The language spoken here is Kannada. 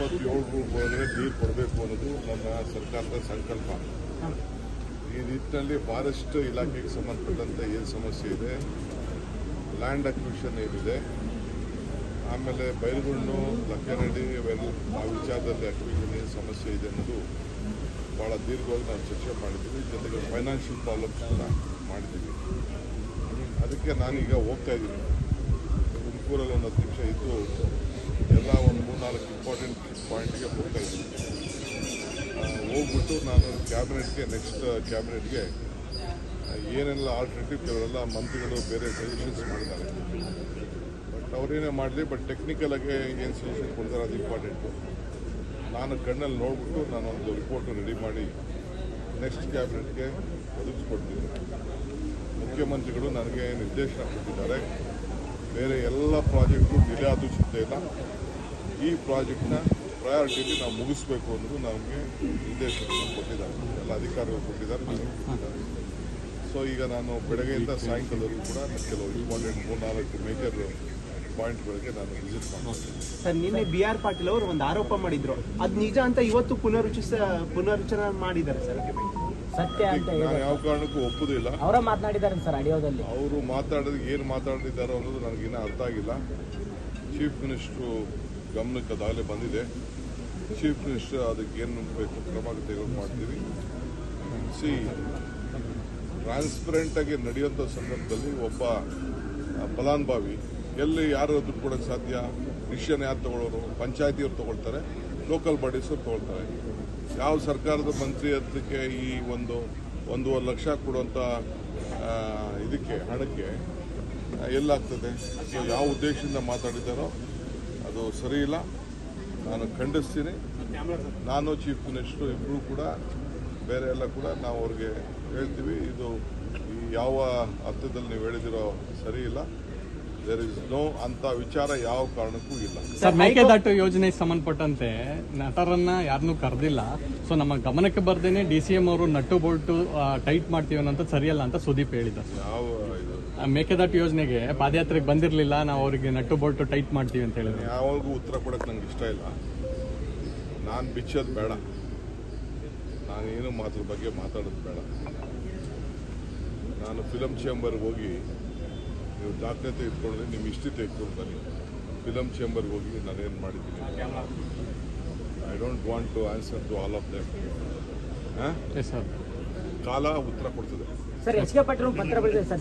97 ನೀರು ಕೊಡಬೇಕು ಅನ್ನೋದು ನನ್ನ ಸರ್ಕಾರದ ಸಂಕಲ್ಪ. ಈ ನಿಟ್ಟಿನಲ್ಲಿ ಫಾರೆಸ್ಟ್ ಇಲಾಖೆಗೆ ಸಂಬಂಧಪಟ್ಟಂತೆ ಏನು ಸಮಸ್ಯೆ ಇದೆ, ಲ್ಯಾಂಡ್ ಅಕ್ವಿಷನ್ ಏನಿದೆ, ಆಮೇಲೆ ಬೈಲುಗುಂಡು ಲಕ್ಕನಹಳ್ಳಿ ಇವೆಲ್ಲ ಆ ವಿಚಾರದಲ್ಲಿ ಅಕ್ವಿಷನ್ ಏನು ಸಮಸ್ಯೆ ಇದೆ ಅನ್ನೋದು ಭಾಳ ದೀರ್ಘವಾಗಿ ನಾವು ಚರ್ಚೆ ಮಾಡಿದ್ದೀವಿ. ಜೊತೆಗೆ ಫೈನಾನ್ಷಿಯಲ್ ಪ್ರಾಬ್ಲಮ್ಸ್ ಕೂಡ ಮಾಡಿದ್ದೀವಿ. ಅದಕ್ಕೆ ನಾನೀಗ ಹೋಗ್ತಾ ಇದ್ದೀನಿ ತುಮಕೂರಲ್ಲಿ ಒಂದು 10 ನಿಮಿಷ ಇದ್ದು ಎಲ್ಲ ಒಂದು 3-4 ಇಂಪಾರ್ಟೆಂಟ್ ಪಾಯಿಂಟ್ಗೆ ಹೋಗ್ತಾ ಇದ್ದೀನಿ. ಹೋಗ್ಬಿಟ್ಟು ನಾನು ಕ್ಯಾಬಿನೆಟ್ಗೆ ನೆಕ್ಸ್ಟ್ ಕ್ಯಾಬಿನೆಟ್ಗೆ ಏನೆಲ್ಲ ಆಲ್ಟರ್ನೇಟಿವ್ ಕೆಲವರೆಲ್ಲ ಮಂತ್ರಿಗಳು ಬೇರೆ ಸಜೆಷನ್ಸ್ ಮಾಡಿದ್ದಾರೆ. ಬಟ್ ಅವರೇನೇ ಮಾಡಲಿ, ಬಟ್ ಟೆಕ್ನಿಕಲಾಗಿ ಏನು ಸಜೆಷನ್ ಕೊಡ್ತಾರೆ ಅದು ಇಂಪಾರ್ಟೆಂಟು. ನಾನು ಕಣ್ಣಲ್ಲಿ ನೋಡಿಬಿಟ್ಟು ನಾನೊಂದು ರಿಪೋರ್ಟು ರೆಡಿ ಮಾಡಿ ನೆಕ್ಸ್ಟ್ ಕ್ಯಾಬಿನೆಟ್ಗೆ ಒದಗಿಸ್ಕೊಡ್ತೀನಿ. ಮುಖ್ಯಮಂತ್ರಿಗಳು ನನಗೆ ನಿರ್ದೇಶನ ಕೊಟ್ಟಿದ್ದಾರೆ. ಬೇರೆ ಎಲ್ಲ ಪ್ರಾಜೆಕ್ಟು ಡಿಲೇ ಆದರೂ ಚಿಂತೆ ಇಲ್ಲ, ಈ ಪ್ರಾಜೆಕ್ಟ್ನ ಪ್ರಯಾರಿಟಿಲಿ ನಾವು ಮುಗಿಸ್ಬೇಕು ಅನ್ನೋದು ನಮಗೆ ನಿರ್ದೇಶನ ಕೊಟ್ಟಿದ್ದಾರೆ. ಎಲ್ಲ ಅಧಿಕಾರಿಗಳು ಕೊಟ್ಟಿದ್ದಾರೆ. ಸೊ ಈಗ ನಾನು ಬೆಳಗ್ಗೆಯಿಂದ ಸಾಯಂಕಾಲದವರೆಗೂ ಕೂಡ ಕೆಲವು ಇಂಪಾರ್ಟೆಂಟ್ 3-4 ಮೇಜರ್ ಪಾಯಿಂಟ್ಗಳಿಗೆ ನಾನು ವಿಸಿಟ್ ಮಾಡ್ತೀನಿ. ಸರ್, ನಿನ್ನೆ BR ಪಾಟೀಲ್ ಅವರು ಒಂದು ಆರೋಪ ಮಾಡಿದ್ರು, ಅದು ನಿಜ ಅಂತ ಇವತ್ತು ಪುನರುಚ್ಚರಣೆ ಮಾಡಿದ್ದಾರೆ ಸರ್. ಸತ್ಯ ಅಂತ ನಾನು ಯಾವ ಕಾರಣಕ್ಕೂ ಒಪ್ಪುದಿಲ್ಲ. ಅವರ ಮಾತನಾಡಿದ್ದಾರೆ ಸರ್ ಆಡಿಯೋದಲ್ಲಿ. ಅವರು ಮಾತಾಡೋದು ಏನು ಮಾತಾಡಿದ್ದಾರೋ ಅನ್ನೋದು ನನಗಿನ್ನೂ ಅರ್ಥ ಆಗಿಲ್ಲ. ಚೀಫ್ ಮಿನಿಸ್ಟ್ರು ಗಮನಕ್ಕೆ ಅದಾಗಲೇ ಬಂದಿದೆ. ಚೀಫ್ ಮಿನಿಸ್ಟರ್ ಅದಕ್ಕೆ ಏನು ಬೇಕು ಕ್ರಮ ತೆಗೆದು ಮಾಡ್ತೀವಿ. ಟ್ರಾನ್ಸ್ಪರೆಂಟಾಗಿ ನಡೆಯುವಂಥ ಸಂದರ್ಭದಲ್ಲಿ ಒಬ್ಬ ಫಲಾನುಭವಿ ಎಲ್ಲಿ ಯಾರು ದುಡ್ಡು ಕೊಡೋಕ್ಕೆ ಸಾಧ್ಯ? ಡಿಸಿಷನ್ ಯಾರು ತೊಗೊಳ್ಳೋರು? ಪಂಚಾಯತಿಯವ್ರು ತೊಗೊಳ್ತಾರೆ, ಲೋಕಲ್ ಬಾಡೀಸವ್ರು ತೊಗೊಳ್ತಾರೆ. ಯಾವ ಸರ್ಕಾರದ ಮಂತ್ರಿ ಅದಕ್ಕೆ ಈ 1.5 ಲಕ್ಷ ಕೊಡುವಂಥ ಇದಕ್ಕೆ ಹಣಕ್ಕೆ ಎಲ್ಲಾಗ್ತದೆ? ಸೊ ಯಾವ ಉದ್ದೇಶದಿಂದ ಮಾತಾಡಿದ್ದಾರೋ ಅದು ಸರಿ ಇಲ್ಲ, ನಾನು ಖಂಡಿಸ್ತೀನಿ. ನಾನು ಚೀಫ್ ಮಿನಿಸ್ಟರ್ ಇಬ್ಬರು ಕೂಡ ಬೇರೆ ಎಲ್ಲ ಕೂಡ ನಾವು ಅವ್ರಿಗೆ ಹೇಳ್ತೀವಿ, ಇದು ಯಾವ ಅರ್ಥದಲ್ಲಿ ನೀವು ಹೇಳಿದಿರೋ ಸರಿ ಇಲ್ಲ. ದೇರ್ ಇಸ್ ನೋ ಅಂತ ವಿಚಾರ ಯಾವ ಕಾರಣಕ್ಕೂ ಇಲ್ಲ. ಸರ್, ಮೇಕೆದಾಟು ಯೋಜನೆಗೆ ಸಂಬಂಧಪಟ್ಟಂತೆ ನಟರನ್ನ ಯಾರನ್ನೂ ಕರೆದಿಲ್ಲ. ಸೊ ನಮ್ಮ ಗಮನಕ್ಕೆ ಬರ್ದೇನೆ DCM ಅವರು ನಟ್ಟು ಬೋಲ್ಟು ಟೈಟ್ ಮಾಡ್ತೀವಿ ಅನ್ನೋಂಥ ಸರಿಯಲ್ಲ ಅಂತ ಸುದೀಪ್ ಹೇಳಿದ್ದಾರೆ. ಯಾವ ಇದು ಮೇಕೆದಾಟು ಯೋಜನೆಗೆ ಪಾದಯಾತ್ರೆಗೆ ಬಂದಿರಲಿಲ್ಲ, ನಾವು ಅವರಿಗೆ ನಟ್ಟು ಬೋಲ್ಟು ಟೈಟ್ ಮಾಡ್ತೀವಿ ಅಂತ ಹೇಳಿದ್ರು. ಯಾವಾಗೂ ಉತ್ತರ ಕೊಡೋಕೆ ನಂಗೆ ಇಷ್ಟ ಇಲ್ಲ. ನಾನು ಬಿಚ್ಚೋದು ಬೇಡ, ನಾನೇನು ಮಾತ್ರ ಬಗ್ಗೆ ಮಾತಾಡೋದು ಬೇಡ. ನಾನು ಫಿಲಮ್ ಚೇಂಬರ್ಗೆ ಹೋಗಿ ನೀವು ದಾಖಲೆ ಇಟ್ಕೊಂಡ್ರೆ ನಿಮ್ಮ ಹಿಸ್ಟ್ರಿ ತೆಗೆದುಕೊಂಡು ಬನ್ನಿ. ಫಿಲಮ್ ಚೇಂಬರ್ಗೆ ಹೋಗಿ ನಾನೇನು ಮಾಡಿದ್ದೀನಿ. I don't want to answer to all of them. ಕಾಲ ಉತ್ತರ ಕೊಡ್ತದೆ. ಸರ್, HK ಪಾಟೀಲ್ ಪತ್ರ ಬರೆದಿದ್ದಾರೆ ಸರ್.